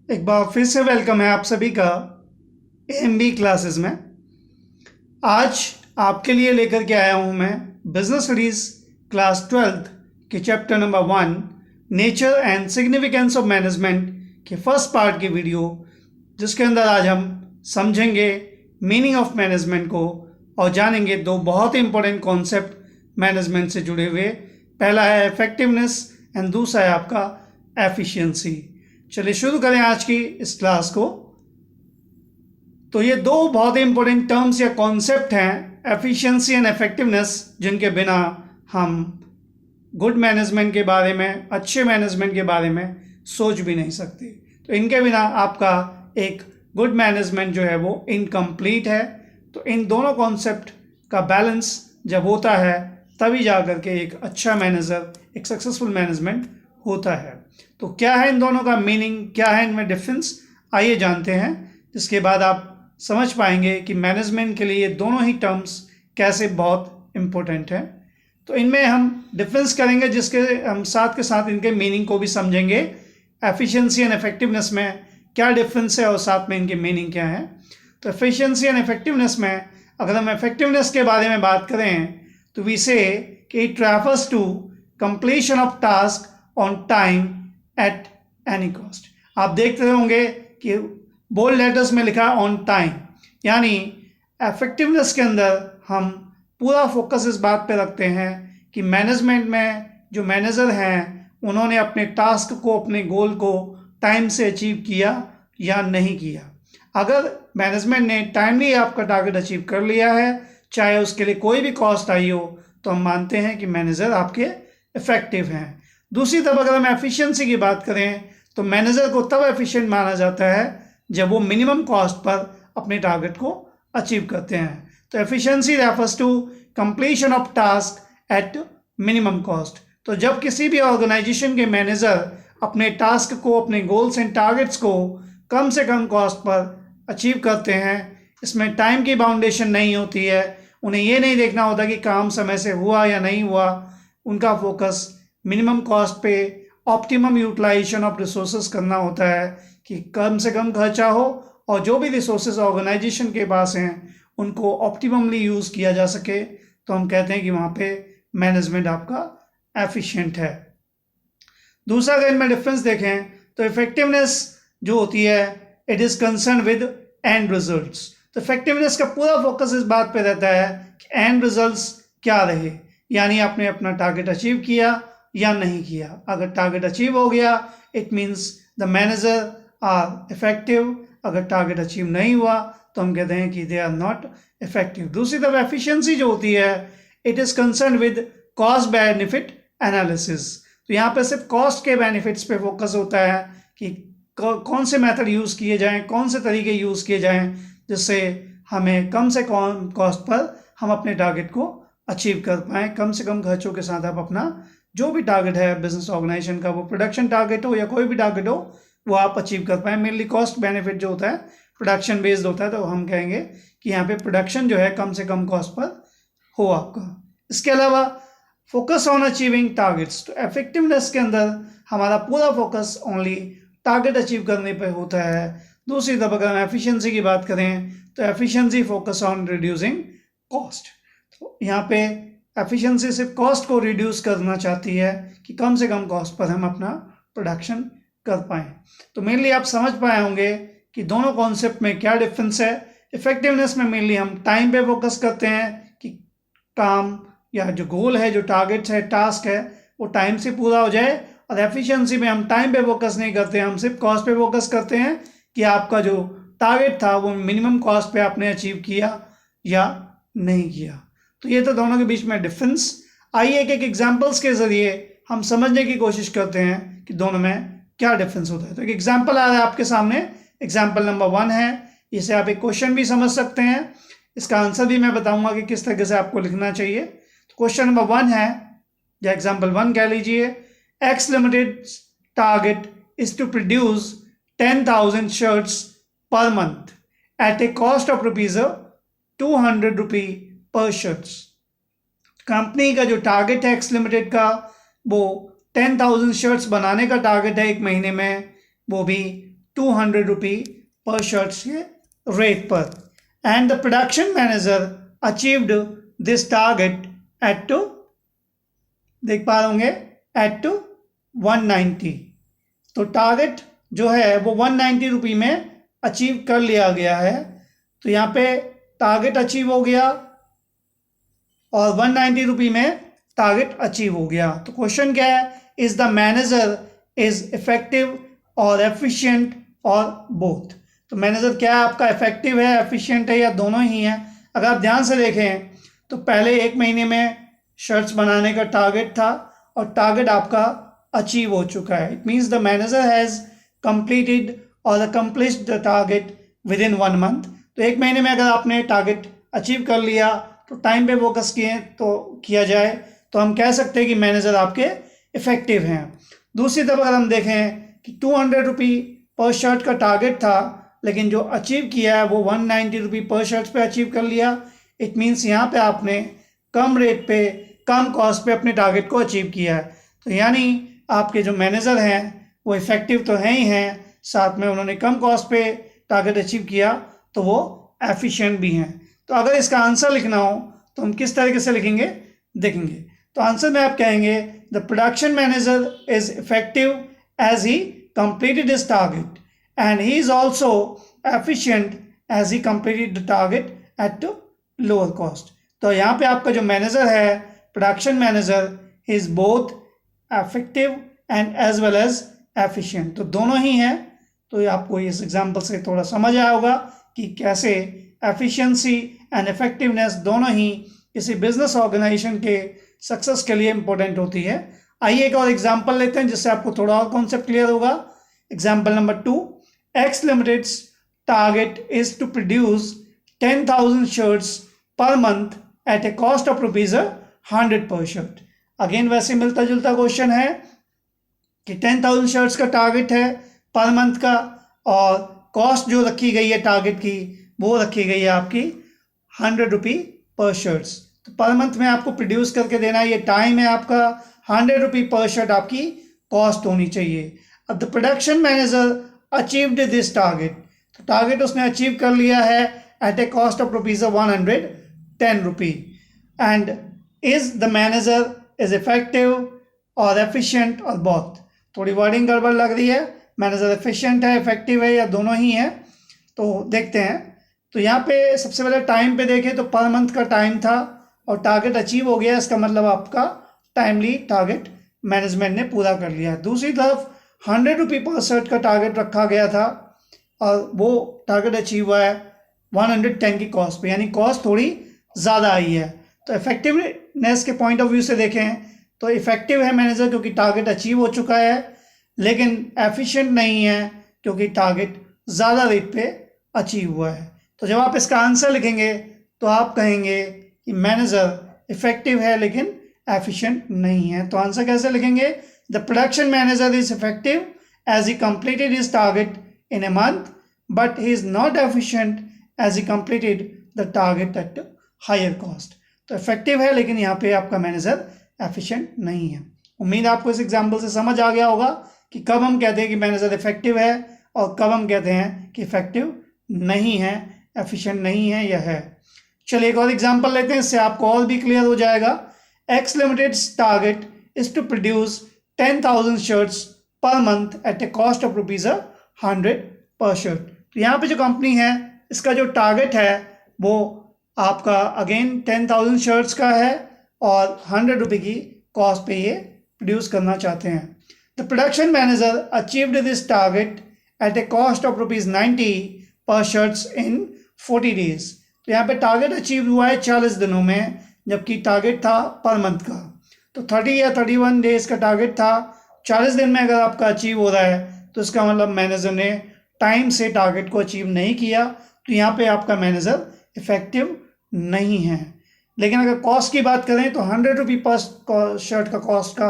एक बार फिर से वेलकम है आप सभी का एएमबी क्लासेस में। आज आपके लिए लेकर के आया हूं मैं बिजनेस स्टडीज क्लास 12th के chapter number 1 nature and significance of management के फर्स्ट पार्ट की वीडियो, जिसके अंदर आज हम समझेंगे मीनिंग ऑफ मैनेजमेंट को और जानेंगे दो बहुत ही इंपॉर्टेंट कॉन्सेप्ट मैनेजमेंट से जुड़े हुए। पहला है इफेक्टिवनेस एंड दूसरा है आपका एफिशिएंसी। चलिए शुरू करें आज की इस क्लास को। तो ये दो बहुत ही इंपॉर्टेंट टर्म्स या कॉन्सेप्ट हैं, एफिशिएंसी एंड इफेक्टिवनेस, जिनके बिना हम गुड मैनेजमेंट के बारे में, अच्छे मैनेजमेंट के बारे में सोच भी नहीं सकते। तो इनके बिना आपका एक गुड मैनेजमेंट जो है वो इनकम्प्लीट है। तो इन दोनों कॉन्सेप्ट का बैलेंस जब होता है तभी जा करके एक अच्छा मैनेजर, एक सक्सेसफुल मैनेजमेंट होता है। तो क्या है इन दोनों का मीनिंग, क्या है इनमें डिफरेंस, आइए जानते हैं। जिसके बाद आप समझ पाएंगे कि मैनेजमेंट के लिए ये दोनों ही टर्म्स कैसे बहुत इम्पोर्टेंट हैं। तो इनमें हम डिफरेंस करेंगे, जिसके हम साथ के साथ इनके मीनिंग को भी समझेंगे। एफिशिएंसी एंड इफेक्टिवनेस में क्या डिफरेंस है और साथ में इनके मीनिंग क्या है। तो एफिशिएंसी एंड इफेक्टिवनेस में अगर हम इफेक्टिवनेस के बारे में बात करें तो वी से कि it refers to completion of task on time at any cost. आप देखते होंगे कि बोल्ड लेटर्स में लिखा है ऑन टाइम, यानी इफेक्टिवनेस के अंदर हम पूरा फोकस इस बात पे रखते हैं कि मैनेजमेंट में जो मैनेजर हैं उन्होंने अपने टास्क को, अपने गोल को टाइम से अचीव किया या नहीं किया। अगर मैनेजमेंट ने टाइमली आपका टारगेट अचीव कर लिया है, चाहे उसके लिए कोई भी कॉस्ट आई हो, तो हम मानते हैं कि मैनेजर आपके इफेक्टिव हैं। दूसरी तरफ अगर हम एफिशिएंसी की बात करें तो मैनेजर को तब एफिशिएंट माना जाता है जब वो मिनिमम कॉस्ट पर अपने टारगेट को अचीव करते हैं। तो efficiency refers to completion of task at minimum cost. तो जब किसी भी ऑर्गेनाइजेशन के मैनेजर अपने टास्क को, अपने गोल्स एंड टारगेट्स को कम से कम कॉस्ट पर अचीव करते हैं, इसमें टाइम की बाउंडेशन नहीं होती है, उन्हें ये नहीं देखना होता कि काम समय से हुआ या नहीं हुआ, उनका फोकस मिनिमम कॉस्ट पे ऑप्टिमम यूटिलाइजेशन ऑफ रिसोर्सेज करना होता है कि कम से कम खर्चा हो और जो भी रिसोर्सेज ऑर्गेनाइजेशन के पास हैं उनको ऑप्टिममली यूज़ किया जा सके। तो हम कहते हैं कि वहाँ पे मैनेजमेंट आपका एफिशिएंट है। दूसरा अगर इनमें डिफरेंस देखें तो इफेक्टिवनेस जो होती है it is concern with and results. तो इफेक्टिवनेस का पूरा फोकस इस बात पे रहता है कि एंड रिजल्ट्स क्या रहे, यानी आपने अपना टारगेट अचीव किया या नहीं किया। अगर टारगेट अचीव हो गया it means the manager are effective, अगर टारगेट अचीव नहीं हुआ तो हम कहते हैं कि दे आर नॉट इफेक्टिव। दूसरी तरफ एफिशिएंसी जो होती है it is concern with cost benefit analysis. तो यहाँ पे सिर्फ कॉस्ट के बेनिफिट्स पे फोकस होता है कि कौन से मेथड यूज़ किए जाएं, कौन से तरीके यूज़ किए जाएं जिससे हमें कम से कम कॉस्ट पर हम अपने टारगेट को अचीव कर पाएँ। कम से कम खर्चों के साथ आप अपना जो भी टारगेट है बिजनेस ऑर्गेनाइजेशन का, वो प्रोडक्शन टारगेट हो या कोई भी टारगेट हो, वो आप अचीव कर पाएँ। मेनली कॉस्ट बेनिफिट जो होता है प्रोडक्शन बेस्ड होता है, तो हम कहेंगे कि यहाँ पे प्रोडक्शन जो है कम से कम कॉस्ट पर हो आपका। इसके अलावा फोकस ऑन अचीविंग टारगेट्स। तो इफेक्टिवनेस के अंदर हमारा पूरा फोकस ओनली टारगेट अचीव करने पर होता है। दूसरी तरफ अगर हम एफिशिएंसी की बात करें तो efficiency focus on reducing cost. तो यहाँ पे एफिशिएंसी सिर्फ कॉस्ट को रिड्यूस करना चाहती है कि कम से कम कॉस्ट पर हम अपना प्रोडक्शन कर पाएँ। तो मेनली आप समझ पाए होंगे कि दोनों कॉन्सेप्ट में क्या डिफरेंस है। इफेक्टिवनेस में मेनली हम टाइम पे फोकस करते हैं कि काम या जो गोल है, जो टारगेट्स है, टास्क है, वो टाइम से पूरा हो जाए। और एफिशिएंसी में हम टाइम पे फोकस नहीं करते हैं, हम सिर्फ कॉस्ट पे फोकस करते हैं कि आपका जो टारगेट था वो मिनिमम कॉस्ट पे आपने अचीव किया या नहीं किया। तो ये तो दोनों के बीच में डिफरेंस। आइए एक एक एग्जाम्पल्स के ज़रिए हम समझने की कोशिश करते हैं कि दोनों में क्या डिफरेंस होता है। तो एक एग्जाम्पल आ रहा है आपके सामने, एग्जाम्पल नंबर 1 है। इसे आप एक क्वेश्चन भी समझ सकते हैं, इसका आंसर भी मैं बताऊंगा कि किस तरह से आपको लिखना चाहिए। तो क्वेश्चन नंबर 1 है, या एग्जाम्पल 1 कह लीजिए, X limited target is to produce 10,000 shirts per month at a cost of ₹200 per shirts. Company का जो टारगेट है एक्स लिमिटेड का, वो 10,000 शर्ट्स बनाने का टारगेट है एक महीने में, वो भी 200 रुपी पर शर्ट्स के रेट पर। And the production manager achieved this target at two, देख पा रहे होंगे, एट टू 190। तो टारगेट जो है वो 190 रुपी में अचीव कर लिया गया है। तो यहाँ पे टारगेट अचीव हो गया और 190 रुपी में टारगेट अचीव हो गया। तो क्वेश्चन क्या है, is the manager is effective और एफिशिएंट और बोथ। तो मैनेजर क्या है आपका, इफेक्टिव है, एफिशिएंट है, या दोनों ही हैं। अगर आप ध्यान से देखें तो पहले 1 महीने में शर्ट्स बनाने का टारगेट था और टारगेट आपका अचीव हो चुका है। It means the manager has completed और accomplished the target within 1 month. तो 1 महीने में अगर आपने टारगेट अचीव कर लिया तो टाइम पे फोकस किया जाए तो हम कह सकते हैं कि मैनेजर आपके इफेक्टिव हैं। दूसरी तरफ अगर हम देखें कि 200 रुपी पर शर्ट का टारगेट था लेकिन जो अचीव किया है वो 190 रुपी पर शर्ट पे अचीव कर लिया। इट मीन्स यहाँ पे आपने कम रेट पे, कम कॉस्ट पे अपने टारगेट को अचीव किया है। तो यानी आपके जो मैनेजर हैं वो इफेक्टिव तो हैं ही हैं, साथ में उन्होंने कम कॉस्ट पे टारगेट अचीव किया तो वो एफिशिएंट भी हैं। तो अगर इसका आंसर लिखना हो तो हम किस तरीके से लिखेंगे देखेंगे। तो आंसर में आप कहेंगे the production manager is effective as he completed his target and he is also efficient as he completed the target at a lower cost। तो यहाँ पे आपका जो मैनेजर है, production manager, is both effective and as well as efficient। तो दोनों ही हैं। तो आपको इस एग्जाम्पल से थोड़ा समझ आया होगा कि कैसे एफिशिएंसी एंड इफेक्टिवनेस दोनों ही किसी बिजनेस ऑर्गेनाइजेशन के सक्सेस के लिए इंपॉर्टेंट होती है। आइए एक और एग्जाम्पल लेते हैं जिससे आपको थोड़ा और कॉन्सेप्ट क्लियर होगा। Example number 2, X limited's target is to produce 10,000 shirts per month at a cost of ₹100 per shirt. Again वैसे मिलता जुलता क्वेश्चन है कि 10,000 शर्ट्स का टारगेट है पर मंथ का और कॉस्ट जो रखी गई है टारगेट की वो रखी गई है आपकी 100 रुपी पर शर्ट्स। तो पर मंथ में आपको प्रोड्यूस करके देना है, ये टाइम है आपका, 100 रुपी पर शर्ट आपकी कॉस्ट होनी चाहिए। अब the production manager achieved this target, तो टारगेट उसने अचीव कर लिया है at a cost of ₹110 rupee. And is the manager is effective और एफिशिएंट और बोथ। थोड़ी वर्डिंग गड़बड़ लग रही है, मैनेजर एफिशिएंट है, इफेक्टिव है, या दोनों ही हैं। तो देखते हैं। तो यहाँ पे सबसे पहले टाइम पे देखें तो पर मंथ का टाइम था और टारगेट अचीव हो गया, इसका मतलब आपका टाइमली टारगेट मैनेजमेंट ने पूरा कर लिया। दूसरी तरफ 100 रुपी पर शर्ट का टारगेट रखा गया था और वो टारगेट अचीव हुआ है 110 की कॉस्ट पे, यानी कॉस्ट थोड़ी ज़्यादा आई है। तो इफेक्टिवनेस के पॉइंट ऑफ व्यू से देखें तो इफेक्टिव है मैनेजर क्योंकि टारगेट अचीव हो चुका है, लेकिन एफिशिएंट नहीं है क्योंकि टारगेट ज़्यादा रेट पे अचीव हुआ है। तो जब आप इसका आंसर लिखेंगे तो आप कहेंगे कि मैनेजर इफेक्टिव है लेकिन एफिशिएंट नहीं है। तो आंसर कैसे लिखेंगे, the production manager is effective as he completed his target in a month but he is not efficient as he completed the target at higher cost. तो इफेक्टिव है लेकिन यहाँ पे आपका मैनेजर एफिशिएंट नहीं है। उम्मीद आपको इस एग्जाम्पल से समझ आ गया होगा कि कब हम कहते हैं कि मैनेजर इफेक्टिव है और कब हम कहते हैं कि इफेक्टिव नहीं है, एफिशिएंट नहीं है या है। चलिए एक और एग्जाम्पल लेते हैं, इससे आपको और भी क्लियर हो जाएगा। X limited's target is to produce 10,000 shirts per month at a cost of ₹100 per shirt. तो यहाँ पे जो कंपनी है इसका जो टारगेट है वो आपका अगेन 10,000 शर्ट्स का है और 100 रुपये की कॉस्ट पे ये प्रोड्यूस करना चाहते हैं। The production manager achieved this target at a cost of ₹90 per shirts in 40 days. तो यहाँ पे टारगेट अचीव हुआ है 40 दिनों में, जबकि टारगेट था पर मंथ का। तो 30 या 31 डेज का टारगेट था, 40 दिन में अगर आपका अचीव हो रहा है तो इसका मतलब मैनेजर ने टाइम से टारगेट को अचीव नहीं किया, तो यहाँ पे आपका मैनेजर इफेक्टिव नहीं है। लेकिन अगर कॉस्ट की बात करें तो 100 रुपी पर शर्ट का कॉस्ट का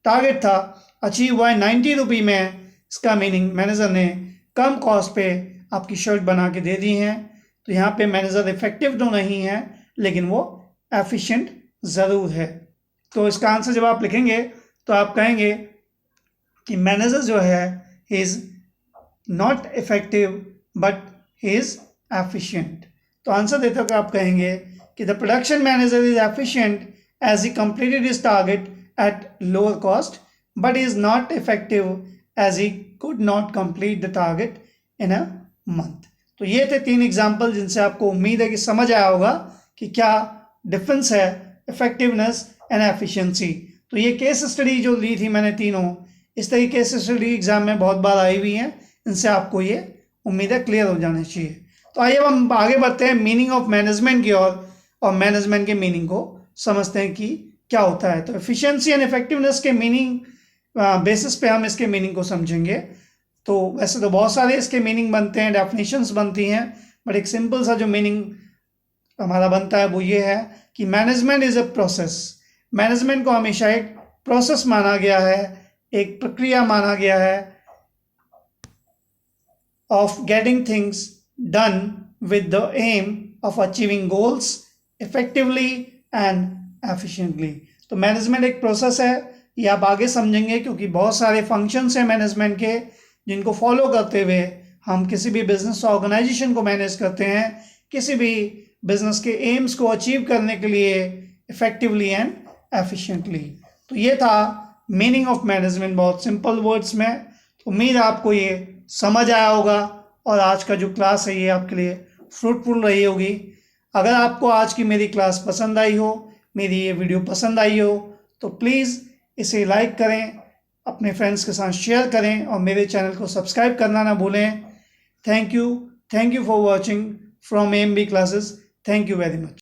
टारगेट था, अचीव हुआ है 90 रुपी में। इसका मीनिंग मैनेजर ने कम कॉस्ट पे आपकी शर्ट बना के दे दी हैं। तो यहाँ पे मैनेजर इफेक्टिव तो नहीं है लेकिन वो एफिशिएंट ज़रूर है। तो इसका आंसर जब आप लिखेंगे तो आप कहेंगे कि मैनेजर जो है is not effective but he is efficient. तो आंसर देते हुए आप कहेंगे कि the production manager is efficient as he completed his target at lower cost but is not effective as he could not complete the target in a month. तो ये थे 3 example जिनसे आपको उम्मीद है कि समझ आया होगा कि क्या डिफरेंस है इफेक्टिवनेस एंड एफिशिएंसी। तो ये केस स्टडी जो ली थी मैंने तीनों, इस तरह की केस स्टडी एग्जाम में बहुत बार आई हुई हैं, इनसे आपको ये उम्मीद है क्लियर हो जाना चाहिए। तो आइए हम आगे बढ़ते हैं मीनिंग ऑफ मैनेजमेंट की ओर और मैनेजमेंट के मीनिंग को समझते हैं कि क्या होता है। तो एफिशिएंसी एंड इफेक्टिवनेस के मीनिंग बेसिस पे हम इसके मीनिंग को समझेंगे। तो वैसे तो बहुत सारे इसके मीनिंग बनते हैं, डेफिनेशंस बनती हैं, बट एक सिंपल सा जो मीनिंग हमारा बनता है वो ये है कि management is a process. Management को हमेशा एक प्रोसेस माना गया है, एक प्रक्रिया माना गया है of getting things done with the aim of achieving goals effectively and efficiently. तो मैनेजमेंट एक प्रोसेस है, ये आप आगे समझेंगे क्योंकि बहुत सारे फंक्शंस हैं मैनेजमेंट के जिनको फॉलो करते हुए हम किसी भी बिजनेस ऑर्गेनाइजेशन को मैनेज करते हैं, किसी भी बिजनेस के एम्स को अचीव करने के लिए इफेक्टिवली एंड एफिशिएंटली। तो ये था मीनिंग ऑफ मैनेजमेंट बहुत सिंपल वर्ड्स में। उम्मीद आपको ये समझ आया होगा और आज का जो क्लास है ये आपके लिए फ्रूटफुल रही होगी। अगर आपको आज की मेरी क्लास पसंद आई हो, मेरी ये वीडियो पसंद आई हो, तो प्लीज़ इसे लाइक करें, अपने फ्रेंड्स के साथ शेयर करें और मेरे चैनल को सब्सक्राइब करना ना भूलें। Thank you for watching from AMB classes. Thank you very much.